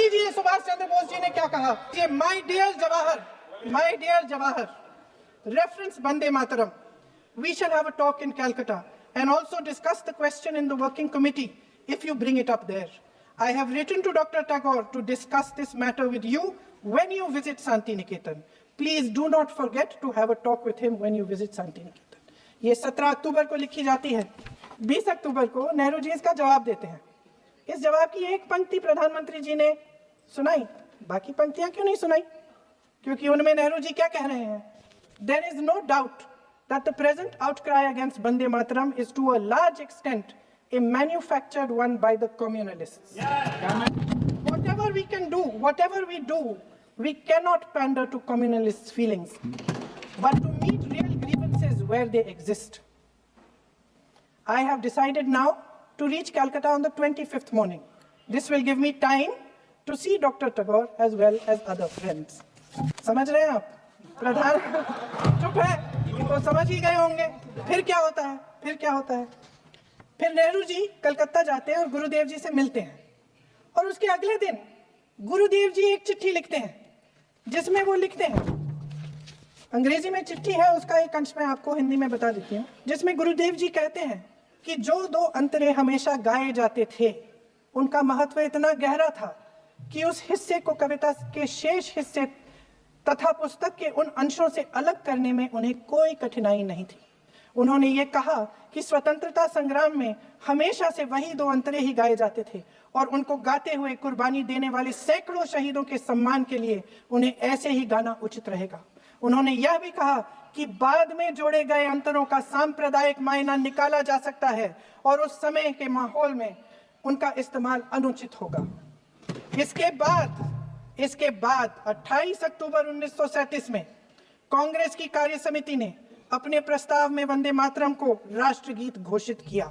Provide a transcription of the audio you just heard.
लीजिए सुभाष चंद्र बोस जी ने क्या कहा। ये my dear Jawahar, reference Vande Mataram. We shall have a talk in Calcutta and also discuss the question in the working committee if you bring it up there. I have written to Dr. Tagore to discuss this matter with you when you visit Santiniketan. Please do not forget to have a talk with him when you visit Santiniketan. ये 17 अक्टूबर को लिखी जाती है। 20 अक्टूबर को नेहरू जी इसका जवाब देते हैं। इस जवाब की एक पंक्ति प्रधानमंत्री जी ने सुनाई, बाकी पंक्तियां क्यों नहीं सुनाई? क्योंकि उनमें नेहरू जी क्या कह रहे हैं? There is no doubt that the present outcry against Vande Mataram is to a large extent a manufactured one by the communalists. Whatever we do, we cannot pander to communalists' feelings, but to meet real grievances where they exist. I have decided now to reach Calcutta on the 25th morning. This will give me time to see Dr. Tagore as well as other friends. समझ रहे हैं आप? प्रधान चुप है, तो समझ ही गए होंगे। फिर क्या होता है? फिर नेहरू जी कलकत्ता जाते हैं और गुरुदेव जी से मिलते हैं, और उसके अगले दिन गुरुदेव जी एक चिट्ठी लिखते हैं, जिसमें वो लिखते हैं, अंग्रेजी में चिट्ठी है, उसका एक अंश मैं आपको हिंदी में बता देती हूँ, जिसमें गुरुदेव जी कहते हैं कि जो दो अंतरे हमेशा गाए जाते थे, उनका महत्व इतना गहरा था कि उस हिस्से को कविता के शेष हिस्से तथा पुस्तक के उन अंशों से अलग करने में उन्हें कोई कठिनाई नहीं थी। उन्होंने ये कहा कि स्वतंत्रता संग्राम में हमेशा से वही दो अंतरे ही गाए जाते थे, और उनको गाते हुए कुर्बानी देने वाले सैकड़ों शहीदों के सम्मान के लिए उन्हें ऐसे ही गाना उचित रहेगा। उन्होंने यह भी कहा कि बाद में जोड़े गए अंतरों का सांप्रदायिक मायना निकाला जा सकता है और उस समय के माहौल में उनका इस्तेमाल अनुचित होगा। इसके बाद 28 अक्टूबर 1937 में कांग्रेस की कार्य समिति ने अपने प्रस्ताव में वंदे मातरम को राष्ट्रगीत घोषित किया।